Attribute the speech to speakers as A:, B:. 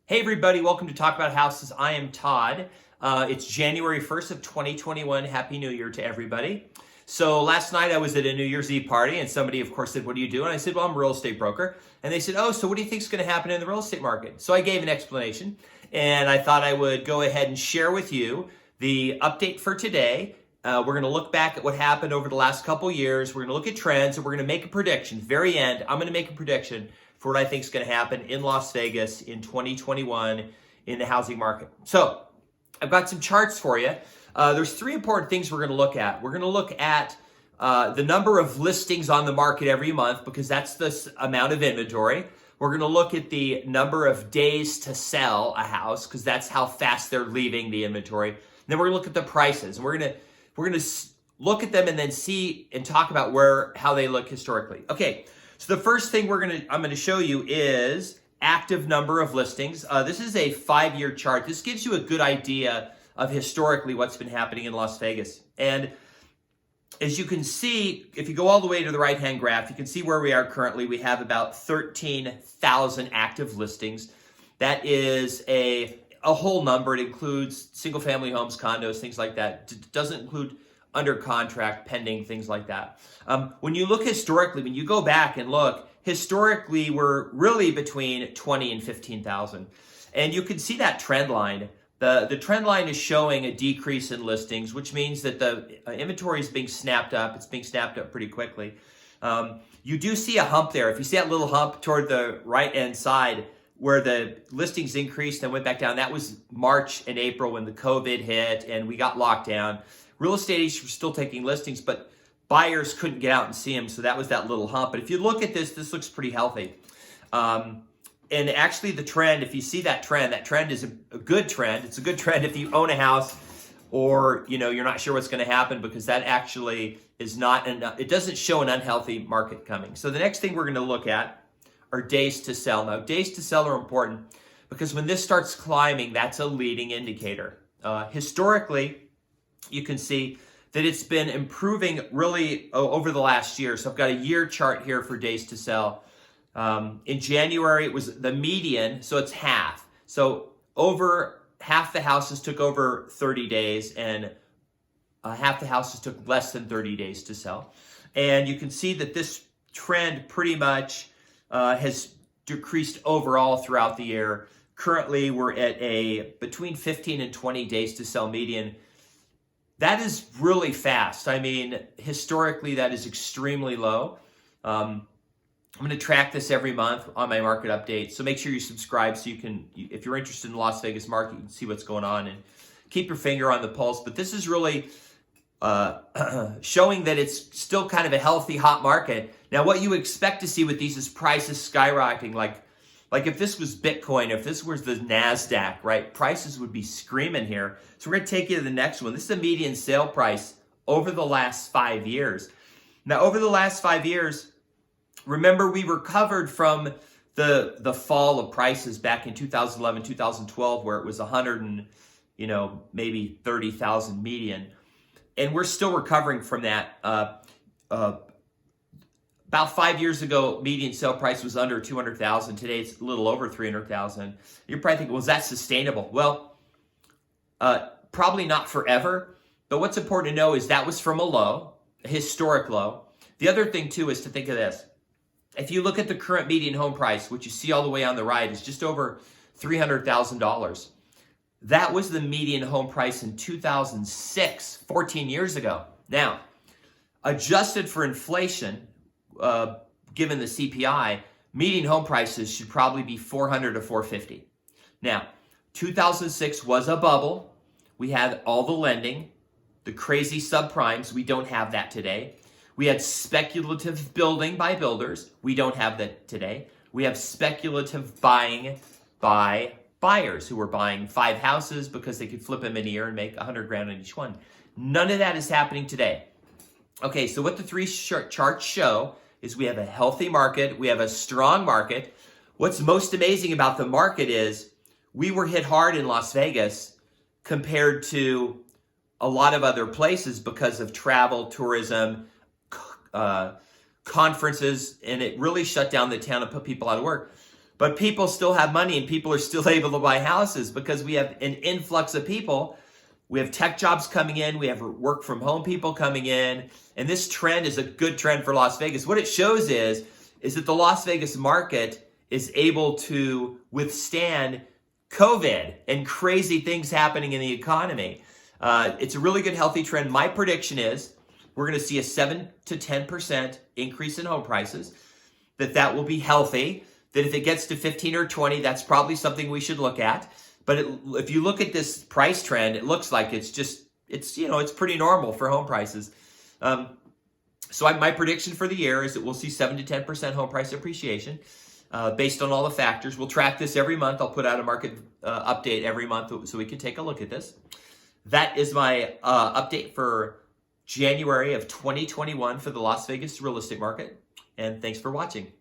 A: Hey everybody, welcome to Talk About Houses. I am Todd. It's January 1st of 2021. Happy New Year to everybody. So last night I was at a New Year's Eve party and somebody of course said, "What do you do?" And I said, "Well, I'm a real estate broker." And they said, "Oh, so what do you think is going to happen in the real estate market?" So I gave an explanation and I thought I would go ahead and share with you the update for today. We're going to look back at what happened over the last couple years. We're going to look at trends and we're going to make a prediction. Very end, I'm going to make a prediction for what I think is going to happen in Las Vegas in 2021 in the housing market. So I've got some charts for you. There's three important things we're going to look at. We're going to look at the number of listings on the market every month because that's the amount of inventory. We're going to look at the number of days to sell a house because that's how fast they're leaving the inventory. And then we're going to look at the prices, and we're going to look at them and then see and talk about how they look historically. Okay. So the first thing I'm going to show you is active number of listings. This is a 5-year chart. This gives you a good idea of historically what's been happening in Las Vegas. And as you can see, if you go all the way to the right-hand graph, you can see where we are currently. We have about 13,000 active listings. That is a whole number. It includes single-family homes, condos, things like that. It doesn't include under contract, pending, things like that. When you look historically, when you go back and look, historically, we're really between 20 and 15,000. And you can see that trend line. The trend line is showing a decrease in listings, which means that the inventory is being snapped up. It's being snapped up pretty quickly. You do see a hump there. If you see that little hump toward the right-hand side where the listings increased and went back down, that was March and April when the COVID hit and we got locked down. Real estate agents were still taking listings, but buyers couldn't get out and see them, so that was that little hump. But if you look at this looks pretty healthy. And actually the trend, if you see that trend is a good trend. It's a good trend if you own a house or you're not sure what's going to happen because that actually is not enough. It doesn't show an unhealthy market coming. So the next thing we're going to look at are days to sell. Now, days to sell are important because when this starts climbing, that's a leading indicator. Historically, you can see that it's been improving really over the last year. So I've got a year chart here for days to sell. In January, it was the median, so it's half. So over half the houses took over 30 days and half the houses took less than 30 days to sell. And you can see that this trend pretty much has decreased overall throughout the year. Currently, we're at between 15 and 20 days to sell median. That is really fast. I mean, historically, that is extremely low. I'm going to track this every month on my market update. So make sure you subscribe so you can, if you're interested in the Las Vegas market, you can see what's going on and keep your finger on the pulse. But this is really showing that it's still kind of a healthy, hot market. Now, what you expect to see with these is prices skyrocketing. Like if this was Bitcoin, if this was the NASDAQ, right, prices would be screaming here. So we're going to take you to the next one. This is the median sale price over the last 5 years. Now, over the last 5 years, remember we recovered from the fall of prices back in 2011, 2012, where it was 100 and, maybe 30,000 median. And we're still recovering from that. About 5 years ago, median sale price was under 200,000. Today, it's a little over 300,000. You're probably thinking, well, is that sustainable? Well, probably not forever. But what's important to know is that was from a historic low. The other thing, too, is to think of this. If you look at the current median home price, which you see all the way on the right, is just over $300,000. That was the median home price in 2006, 14 years ago. Now, adjusted for inflation, given the CPI, median home prices should probably be $400 to $450. Now, 2006 was a bubble. We had all the lending, the crazy subprimes. We don't have that today. We had speculative building by builders. We don't have that today. We have speculative buying by buyers who were buying 5 houses because they could flip them in a year and make $100,000 on each one. None of that is happening today. Okay, so what the three charts show is we have a healthy market. We have a strong market. What's most amazing about the market is we were hit hard in Las Vegas compared to a lot of other places because of travel, tourism, conferences, and it really shut down the town and put people out of work. But people still have money and people are still able to buy houses because we have an influx of people. We have tech jobs coming in. We have work from home people coming in. And this trend is a good trend for Las Vegas. What it shows is that the Las Vegas market is able to withstand COVID and crazy things happening in the economy. It's a really good, healthy trend. My prediction is we're going to see a 7 to 10% increase in home prices, that will be healthy. That if it gets to 15 or 20, that's probably something we should look at. But if you look at this price trend, it looks like it's pretty normal for home prices. My prediction for the year is that we'll see 7 to 10% home price appreciation based on all the factors. We'll track this every month. I'll put out a market update every month so we can take a look at this. That is my update for January of 2021 for the Las Vegas real estate market. And thanks for watching.